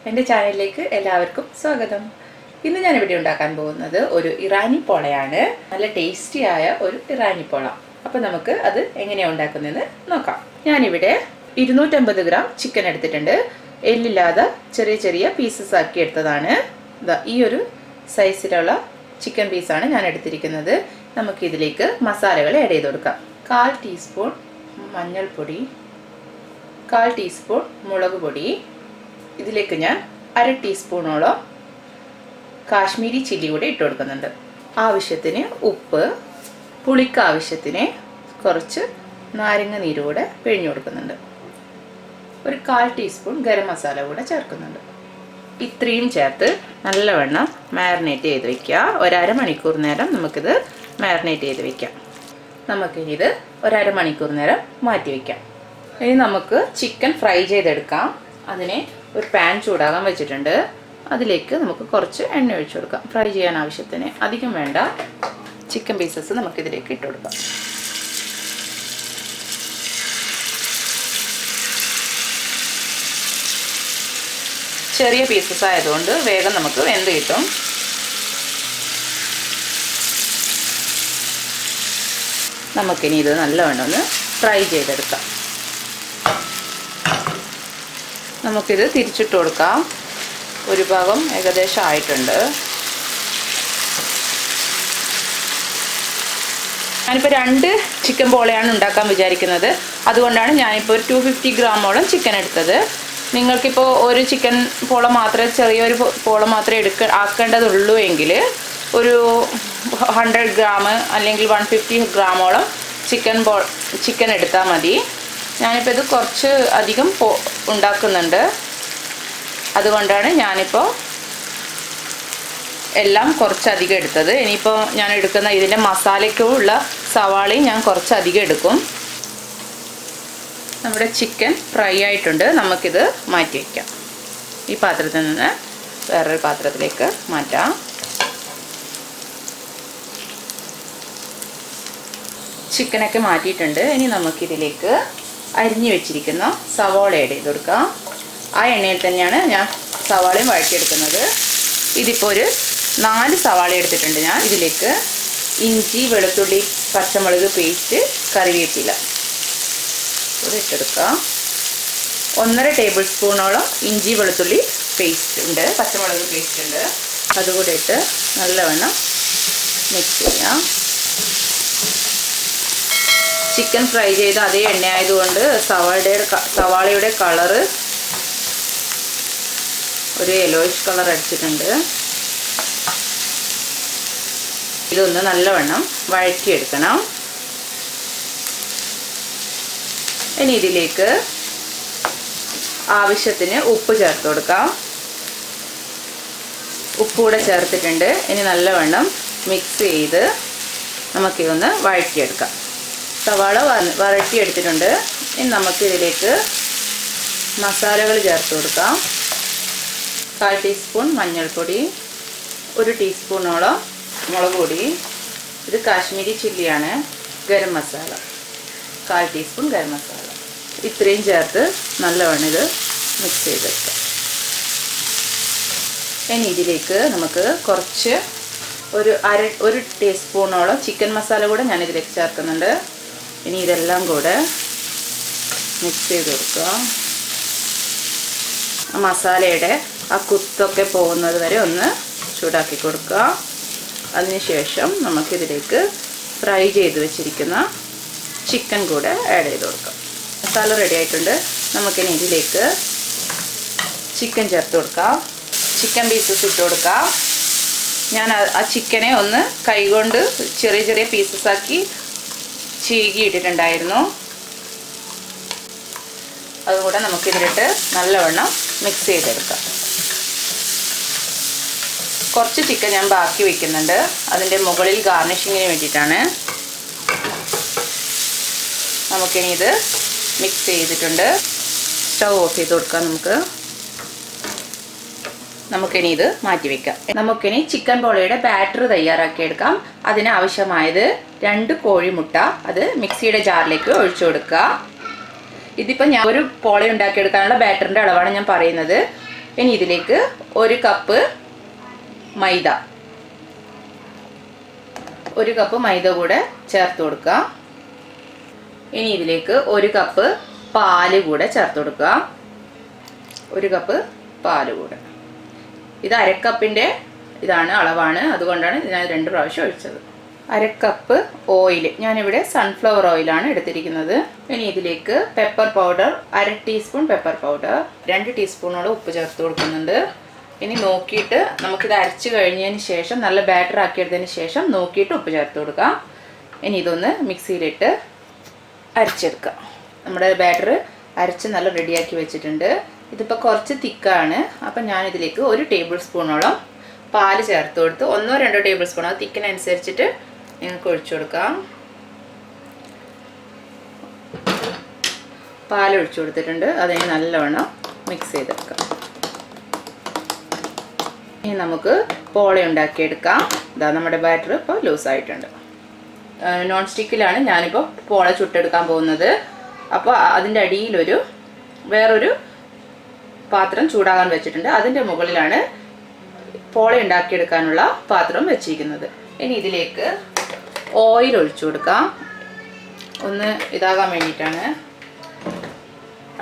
എൻ്റെ ചാനലിലേക്ക് എല്ലാവർക്കും സ്വാഗതം. ഇന്ന് ഞാൻ ഇവിടെ ഉണ്ടാക്കാൻ പോകുന്നത് ഒരു ഇറാനി പോളയാണ്. നല്ല ടേസ്റ്റിയായ ഒരു ഇറാനി പോള. അപ്പോൾ നമുക്ക് അത് എങ്ങനെയാണ് ഉണ്ടാക്കുന്നതെന്ന് നോക്കാം. ഞാനിവിടെ 250 ഗ്രാം ചിക്കൻ എടുത്തിട്ടുണ്ട്. എല്ലില്ലാതെ ചെറിയ ചെറിയ പീസസ് ആക്കി എടുത്തതാണ്. ഈ ഒരു സൈസിലുള്ള ചിക്കൻ പീസാണ് ഞാൻ എടുത്തിരിക്കുന്നത്. നമുക്കിതിലേക്ക് മസാലകൾ ആഡ് ചെയ്ത് കൊടുക്കാം. 1/4 ടീസ്പൂൺ മഞ്ഞൾപ്പൊടി, 1/4 ടീസ്പൂൺ മുളക് പൊടി, ഇതിലേക്ക് ഞാൻ 1/2 ടീസ്പൂണോളം കാശ്മീരി ചില്ലി കൂടെ ഇട്ട് കൊടുക്കുന്നുണ്ട്. ആവശ്യത്തിന് ഉപ്പ്, പുളിക്ക് ആവശ്യത്തിന് കുറച്ച് നാരങ്ങ നീര് കൂടെ പിഴിഞ്ഞു കൊടുക്കുന്നുണ്ട്. ഒരു 1/4 ടീസ്പൂൺ ഗരം മസാല കൂടെ ചേർക്കുന്നുണ്ട്. ഇത്രയും ചേർത്ത് നല്ലവണ്ണം മാരിനേറ്റ് ചെയ്ത് വയ്ക്കുക. 1/2 മണിക്കൂർ നേരം നമുക്കിത് മാരിനേറ്റ് ചെയ്ത് വയ്ക്കാം. നമുക്കിനി ഇത് 1/2 മണിക്കൂർ നേരം മാറ്റി വയ്ക്കാം. ഇനി നമുക്ക് ചിക്കൻ ഫ്രൈ ചെയ്തെടുക്കാം. അതിനെ ഒരു പാൻ ചൂടാകാൻ വെച്ചിട്ടുണ്ട്. അതിലേക്ക് നമുക്ക് കുറച്ച് എണ്ണ ഒഴിച്ചു കൊടുക്കാം. ഫ്രൈ ചെയ്യാൻ ആവശ്യത്തിന്, അധികം വേണ്ട. ചിക്കൻ പീസസ് നമുക്കിതിലേക്ക് ഇട്ട് കൊടുക്കാം. ചെറിയ പീസസ് ആയതുകൊണ്ട് വേഗം നമുക്ക് വെന്ത് കിട്ടും. നമുക്കിനി ഇത് നല്ലവണ്ണം ഒന്ന് ഫ്രൈ ചെയ്തെടുക്കാം. നമുക്കിത് തിരിച്ചിട്ട് കൊടുക്കാം. ഒരു ഭാഗം ഏകദേശം ആയിട്ടുണ്ട്. ഞാനിപ്പോൾ 2 ചിക്കൻ പോളയാണ് ഉണ്ടാക്കാൻ വിചാരിക്കുന്നത്. അതുകൊണ്ടാണ് ഞാനിപ്പോൾ ഒരു 250 ഗ്രാമോളം ചിക്കൻ എടുത്തത്. നിങ്ങൾക്കിപ്പോൾ ഒരു ചിക്കൻ പോള മാത്രമേ, ചെറിയൊരു പോള മാത്രമേ ആക്കേണ്ടതുള്ളൂ എങ്കിൽ ഒരു 100 ഗ്രാം അല്ലെങ്കിൽ 150 ഗ്രാമോളം ചിക്കൻ എടുത്താൽ മതി. ഞാനിപ്പോൾ ഇത് കുറച്ച് അധികം ഉണ്ടാക്കുന്നുണ്ട്. അതുകൊണ്ടാണ് ഞാനിപ്പോൾ എല്ലാം കുറച്ചധികം എടുത്തത്. ഇനിയിപ്പോൾ ഞാൻ എടുക്കുന്ന ഇതിൻ്റെ മസാലയ്ക്കുള്ള സവാളയും ഞാൻ കുറച്ചധികം എടുക്കും. നമ്മുടെ ചിക്കൻ ഫ്രൈ ആയിട്ടുണ്ട്. നമുക്കിത് മാറ്റി വയ്ക്കാം. ഈ പാത്രത്തിൽ നിന്ന് വേറൊരു പാത്രത്തിലേക്ക് മാറ്റാം. ചിക്കനൊക്കെ മാറ്റിയിട്ടുണ്ട്. ഇനി നമുക്കിതിലേക്ക് അരിഞ്ഞു വെച്ചിരിക്കുന്ന സവാള ആഡ് ചെയ്ത് കൊടുക്കാം. ആ എണ്ണയിൽ തന്നെയാണ് ഞാൻ സവാളയും വഴറ്റിയെടുക്കുന്നത്. ഇതിപ്പോൾ ഒരു 4 സവാള എടുത്തിട്ടുണ്ട് ഞാൻ. ഇതിലേക്ക് ഇഞ്ചി, വെളുത്തുള്ളി, പച്ചമുളക് പേസ്റ്റ്, കറിവേപ്പില കൂടെ ഇട്ടെടുക്കാം. 1.5 ടേബിൾ സ്പൂണോളം ഇഞ്ചി വെളുത്തുള്ളി പേസ്റ്റ് ഉണ്ട്, പച്ചമുളക് പേസ്റ്റ് ഉണ്ട്. അതുകൂടെ ഇട്ട് നല്ലവണ്ണം മിക്സ് ചെയ്യാം. ചിക്കൻ ഫ്രൈ ചെയ്ത അതേ എണ്ണ ആയതുകൊണ്ട് സവാളയുടെ കളറ് ഒരു യെല്ലോയിഷ് കളർ അടിച്ചിട്ടുണ്ട്. ഇതൊന്ന് നല്ലവണ്ണം വഴറ്റിയെടുക്കണം. ഇനി ഇതിലേക്ക് ആവശ്യത്തിന് ഉപ്പ് ചേർത്ത് കൊടുക്കാം. ഉപ്പ് കൂടെ ചേർത്തിട്ടുണ്ട്. ഇനി നല്ലവണ്ണം മിക്സ് ചെയ്ത് നമുക്കിതൊന്ന് വഴറ്റിയെടുക്കാം. സവാള വഴറ്റിയെടുത്തിട്ടുണ്ട്. ഇനി നമുക്കിതിലേക്ക് മസാലകൾ ചേർത്ത് കൊടുക്കാം. 1/4 ടീസ്പൂൺ മഞ്ഞൾപ്പൊടി, 1 ടീസ്പൂണോളം മുളക് പൊടി, ഇത് കാശ്മീരി ചില്ലിയാണ്, ഗരം മസാല 1/4 ടീസ്പൂൺ ഗരം മസാല. ഇത്രയും ചേർത്ത് നല്ലവണ്ണം ഇത് മിക്സ് ചെയ്തെടുക്കാം. ഇനി ഇതിലേക്ക് നമുക്ക് കുറച്ച് ഒരു ടീസ്പൂണോളം ചിക്കൻ മസാല കൂടെ ഞാനിതിലേക്ക് ചേർക്കുന്നുണ്ട്. ഇനി ഇതെല്ലാം കൂടെ മിക്സ് ചെയ്ത് കൊടുക്കുക. മസാലയുടെ ആ കുത്തൊക്കെ പോകുന്നത് വരെ ഒന്ന് ചൂടാക്കി കൊടുക്കുക. അതിനുശേഷം നമുക്കിതിലേക്ക് ഫ്രൈ ചെയ്ത് വെച്ചിരിക്കുന്ന ചിക്കൻ കൂടെ ആഡ് ചെയ്ത് കൊടുക്കാം. മസാല റെഡി ആയിട്ടുണ്ട്. നമുക്കിനി ഇതിലേക്ക് ചിക്കൻ ചേർത്ത് കൊടുക്കാം. ചിക്കൻ പീസസ് ഇട്ട് കൊടുക്കാം. ഞാൻ ആ ചിക്കനെ ഒന്ന് കൈകൊണ്ട് ചെറിയ ചെറിയ പീസസ് ആക്കി ചീകി ഇട്ടിട്ടുണ്ടായിരുന്നു. അതുകൂടെ നമുക്കിതിലിട്ട് നല്ലവണ്ണം മിക്സ് ചെയ്തെടുക്കാം. കുറച്ച് ചിക്കൻ ഞാൻ ബാക്കി വയ്ക്കുന്നുണ്ട്. അതിൻ്റെ മുകളിൽ ഗാർണിഷിങ്ങിന് വേണ്ടിയിട്ടാണ്. നമുക്കിനി ഇത് മിക്സ് ചെയ്തിട്ടുണ്ട്. സ്റ്റൗ ഓഫ് ചെയ്ത് കൊടുക്കാം. നമുക്കിനി ഇത് മാറ്റി വയ്ക്കാം. നമുക്കിനി ചിക്കൻ പോളയുടെ ബാറ്റർ തയ്യാറാക്കിയെടുക്കാം. അതിനാവശ്യമായത് 2 കോഴിമുട്ട. അത് മിക്സിയുടെ ജാറിലേക്ക് ഒഴിച്ചു കൊടുക്കുക. ഇതിപ്പോൾ ഞാൻ ഒരു പോള ഉണ്ടാക്കിയെടുക്കാനുള്ള ബാറ്ററിൻ്റെ അളവാണ് ഞാൻ പറയുന്നത്. ഇനി ഇതിലേക്ക് 1 കപ്പ് മൈദ, 1 കപ്പ് മൈദ കൂടെ ചേർത്ത് കൊടുക്കുക. ഇനി ഇതിലേക്ക് 1 കപ്പ് പാല് കൂടെ ചേർത്ത് കൊടുക്കുക. 1 കപ്പ് പാല് കൂടെ. ഇത് അരക്കപ്പിൻ്റെ ഇതാണ്, അളവാണ്, അതുകൊണ്ടാണ് ഞാൻ 2 പ്രാവശ്യം ഒഴിച്ചത്. 1/2 കപ്പ് ഓയിൽ, ഞാനിവിടെ സൺഫ്ലവർ ഓയിലാണ് എടുത്തിരിക്കുന്നത്. ഇനി ഇതിലേക്ക് pepper powder, 1/2 teaspoon pepper powder, 2 ടീസ്പൂണോളം ഉപ്പ് ചേർത്ത് കൊടുക്കുന്നുണ്ട്. ഇനി നോക്കിയിട്ട് നമുക്കിത് അരച്ച് കഴിഞ്ഞതിന് ശേഷം, നല്ല ബാറ്റർ ആക്കിയെടുത്തതിന് ശേഷം നോക്കിയിട്ട് ഉപ്പ് ചേർത്ത് കൊടുക്കാം. ഇനി ഇതൊന്ന് മിക്സിയിലിട്ട് അരച്ചെടുക്കാം. നമ്മുടെ ബാറ്റർ അരച്ച് നല്ല റെഡിയാക്കി വെച്ചിട്ടുണ്ട്. ഇതിപ്പോൾ കുറച്ച് തിക്കാണ്. അപ്പം ഞാനിതിലേക്ക് 1 ടേബിൾ സ്പൂണോളം പാല് ചേർത്ത് കൊടുത്ത്, 1-2 ടേബിൾ സ്പൂൺ, അത് തിക്കിനനുസരിച്ചിട്ട് നിങ്ങൾക്ക് ഒഴിച്ചു കൊടുക്കാം. പാൽ ഒഴിച്ചു കൊടുത്തിട്ടുണ്ട്. അതിന് നല്ലവണ്ണം മിക്സ് ചെയ്തെടുക്കാം. ഇനി നമുക്ക് പോള ഉണ്ടാക്കിയെടുക്കാം. ഇതാ നമ്മുടെ ബാറ്റർ ഇപ്പോൾ ലൂസായിട്ടുണ്ട്. നോൺ സ്റ്റിക്കിലാണ് ഞാനിപ്പോൾ പോള ചുട്ടെടുക്കാൻ പോകുന്നത്. അപ്പോൾ അതിൻ്റെ അടിയിലൊരു വേറൊരു പാത്രം ചൂടാകാൻ വെച്ചിട്ടുണ്ട്. അതിൻ്റെ മുകളിലാണ് പോള ഉണ്ടാക്കിയെടുക്കാനുള്ള പാത്രം വെച്ചിരിക്കുന്നത്. ഇനി ഇതിലേക്ക് ഓയിൽ ഒഴിച്ചു കൊടുക്കാം. ഒന്ന് ഇതാകാൻ വേണ്ടിയിട്ടാണ്,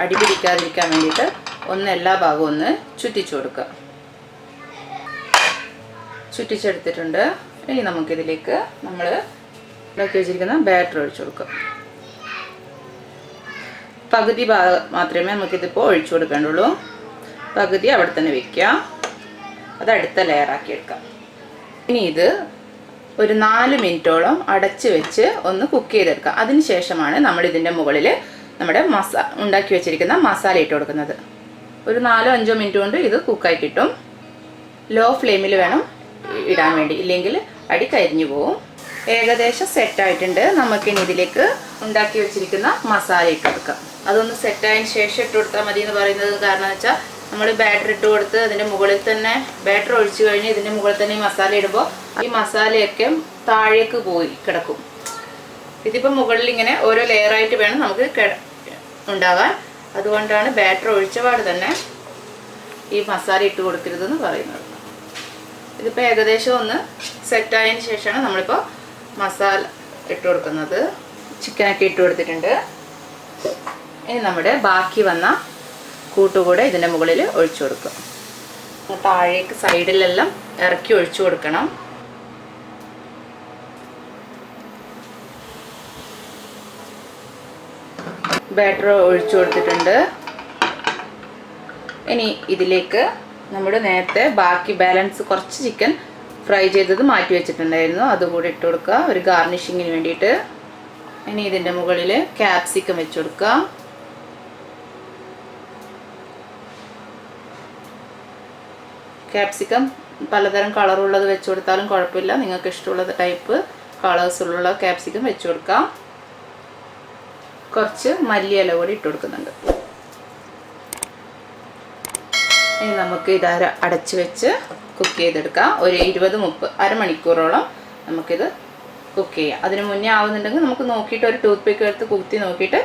അടി പിടിക്കാതിരിക്കാൻ വേണ്ടിയിട്ട് ഒന്ന് എല്ലാ ഭാഗവും ഒന്ന് ചുറ്റിച്ചു കൊടുക്കുക. ചുറ്റിച്ചെടുത്തിട്ടുണ്ട്. ഇനി നമുക്കിതിലേക്ക് നമ്മൾ ഉണ്ടാക്കി വെച്ചിരിക്കുന്ന ബാറ്റർ ഒഴിച്ചു കൊടുക്കാം. പകുതി ഭാഗം മാത്രമേ നമുക്കിതിപ്പോൾ ഒഴിച്ചു കൊടുക്കേണ്ടുള്ളൂ. പകുതി അവിടെ തന്നെ വയ്ക്കുക. അത് അടുത്ത ലെയറാക്കി എടുക്കാം. ഇനി ഇത് ഒരു 4 മിനിറ്റോളം അടച്ച് വെച്ച് ഒന്ന് കുക്ക് ചെയ്തെടുക്കാം. അതിന് ശേഷമാണ് നമ്മൾ ഇതിൻ്റെ മുകളിൽ നമ്മുടെ ഉണ്ടാക്കി വെച്ചിരിക്കുന്ന മസാല ഇട്ട് കൊടുക്കുന്നത്. ഒരു 4-5 മിനിറ്റ് കൊണ്ട് ഇത് കുക്കായി കിട്ടും. ലോ ഫ്ലെയിമിൽ വേണം ഇടാൻ വേണ്ടി, ഇല്ലെങ്കിൽ അടി കരിഞ്ഞു പോവും. ഏകദേശം സെറ്റായിട്ടുണ്ട്. നമുക്കിനി ഇതിലേക്ക് ഉണ്ടാക്കി വെച്ചിരിക്കുന്ന മസാല ഇട്ട് കൊടുക്കാം. അതൊന്ന് സെറ്റായതിന് ശേഷം ഇട്ട് കൊടുത്താൽ മതി എന്ന് പറയുന്നത് കാരണം എന്ന് വെച്ചാൽ, നമ്മൾ ബാറ്റർ ഇട്ട് കൊടുത്ത് അതിൻ്റെ മുകളിൽ തന്നെ ബാറ്റർ ഒഴിച്ചു കഴിഞ്ഞ് ഇതിൻ്റെ മുകളിൽ തന്നെ ഈ മസാല ഇടുമ്പോൾ ഈ മസാലയൊക്കെ താഴേക്ക് പോയി കിടക്കും. ഇതിപ്പോൾ മുകളിൽ ഇങ്ങനെ ഓരോ ലെയറായിട്ട് വേണം നമുക്ക് ഉണ്ടാകാൻ. അതുകൊണ്ടാണ് ബാറ്റർ ഒഴിച്ചപാട് തന്നെ ഈ മസാല ഇട്ട് കൊടുക്കരുതെന്ന് പറയുന്നത്. ഇതിപ്പോൾ ഏകദേശം ഒന്ന് സെറ്റായതിന് ശേഷമാണ് നമ്മളിപ്പോൾ മസാല ഇട്ട് കൊടുക്കുന്നത്. ചിക്കനൊക്കെ ഇട്ട് കൊടുത്തിട്ടുണ്ട്. ഇനി നമ്മുടെ ബാക്കി വന്ന കൂട്ടുകൂടെ ഇതിൻ്റെ മുകളിൽ ഒഴിച്ചു കൊടുക്കും. താഴേക്ക് സൈഡിലെല്ലാം ഇറക്കി ഒഴിച്ചു കൊടുക്കണം. ബാറ്റർ ഒഴിച്ചു കൊടുത്തിട്ടുണ്ട്. ഇനി ഇതിലേക്ക് നമ്മുടെ നേരത്തെ ബാക്കി ബാലൻസ് കുറച്ച് ചിക്കൻ ഫ്രൈ ചെയ്തത് മാറ്റി വെച്ചിട്ടുണ്ടായിരുന്നു, അതുകൂടി ഇട്ട് കൊടുക്കുക ഒരു ഗാർണിഷിങ്ങിന് വേണ്ടിയിട്ട്. ഇനി ഇതിൻ്റെ മുകളിൽ ക്യാപ്സിക്കം വെച്ച് കൊടുക്കുക. ക്യാപ്സിക്കം പലതരം കളറുള്ളത് വെച്ച് കൊടുത്താലും കുഴപ്പമില്ല. നിങ്ങൾക്ക് ഇഷ്ടമുള്ള ടൈപ്പ് കളേഴ്സുള്ള ക്യാപ്സിക്കം വെച്ച് കൊടുക്കാം. കുറച്ച് മല്ലിയില കൂടി ഇട്ട് കൊടുക്കുന്നുണ്ട്. ഇനി നമുക്ക് ഇത് അടച്ച് വെച്ച് കുക്ക് ചെയ്തെടുക്കാം. ഒരു 20-30 അരമണിക്കൂറോളം നമുക്കിത് കുക്ക് ചെയ്യാം. അതിന് മുന്നേ ആവുന്നുണ്ടെങ്കിൽ നമുക്ക് നോക്കിയിട്ട് ഒരു ടൂത്ത് പിക്ക് എടുത്ത് കുത്തി നോക്കിയിട്ട്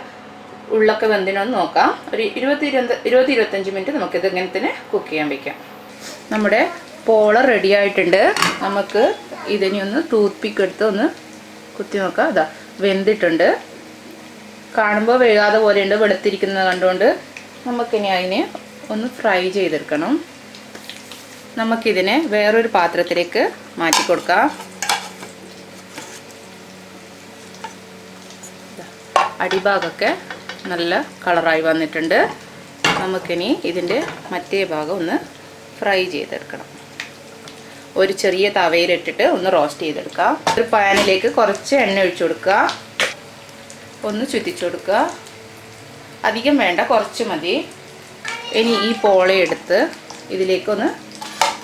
ഉള്ളൊക്കെ വെന്തിനൊന്ന് നോക്കാം. ഒരു 20-25 മിനിറ്റ് നമുക്കിത് ഇങ്ങനെ തന്നെ കുക്ക് ചെയ്യാൻ വയ്ക്കാം. നമ്മുടെ പോള റെഡി ആയിട്ടുണ്ട്. നമുക്ക് ഇതിനെ ഒന്ന് ടൂത്ത് പിക്ക് എടുത്ത് ഒന്ന് കുത്തി നോക്കാം. അതാ വെന്തിട്ടുണ്ട്. കാണുമ്പോൾ വേകാതെ പോലെയുണ്ട്, വെളുത്തിരിക്കുന്നത് കണ്ടുകൊണ്ട്. നമുക്കിനി അതിനെ ഒന്ന് ഫ്രൈ ചെയ്തെടുക്കണം. നമുക്കിതിനെ വേറൊരു പാത്രത്തിലേക്ക് മാറ്റി കൊടുക്കാം. അടിഭാഗമൊക്കെ നല്ല കളറായി വന്നിട്ടുണ്ട്. നമുക്കിനി ഇതിൻ്റെ മറ്റേ ഭാഗം ഒന്ന് ഫ്രൈ ചെയ്തെടുക്കണം. ഒരു ചെറിയ തവയിലിട്ടിട്ട് ഒന്ന് റോസ്റ്റ് ചെയ്തെടുക്കുക. ഒരു പാനിലേക്ക് കുറച്ച് എണ്ണ ഒഴിച്ചു കൊടുക്കുക. ഒന്ന് ചുറ്റിച്ചു കൊടുക്കുക. അധികം വേണ്ട, കുറച്ച് മതി. ഇനി ഈ പോളയെടുത്ത് ഇതിലേക്കൊന്ന്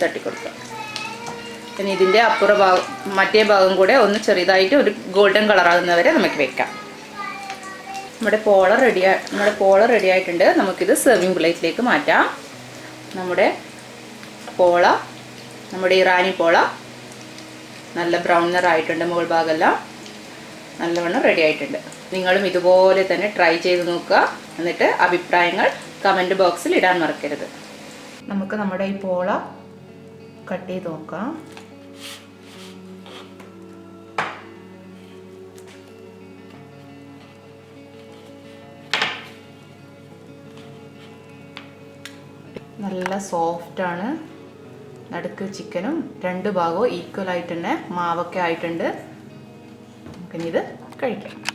തട്ടിക്കൊടുക്കുക. ഇനി ഇതിൻ്റെ ഭാഗം മറ്റേ ഭാഗം കൂടെ ഒന്ന് ചെറുതായിട്ട് ഒരു ഗോൾഡൻ കളറാകുന്നവരെ നമുക്ക് വെക്കാം. നമ്മുടെ പോള റെഡി ആയിട്ടുണ്ട്. നമുക്കിത് സെർവിങ് പ്ലേറ്റിലേക്ക് മാറ്റാം. നമ്മുടെ ഇറാനി പോള നല്ല ബ്രൗൺ നിറായിട്ടുണ്ട്. മുകൾ ഭാഗമെല്ലാം നല്ലവണ്ണം റെഡി ആയിട്ടുണ്ട്. നിങ്ങളും ഇതുപോലെ തന്നെ ട്രൈ ചെയ്ത് നോക്കുക. എന്നിട്ട് അഭിപ്രായങ്ങൾ കമൻറ്റ് ബോക്സിൽ ഇടാൻ മറക്കരുത്. നമുക്ക് നമ്മുടെ ഈ പോള കട്ട് ചെയ്ത് നോക്കാം. നല്ല സോഫ്റ്റാണ്. നടുക്ക് ചിക്കനും രണ്ട് ഭാഗവും ഈക്വലായിട്ട് തന്നെ മാവൊക്കെ ആയിട്ടുണ്ട്. നമുക്കിനി ഇത് കഴിക്കാം.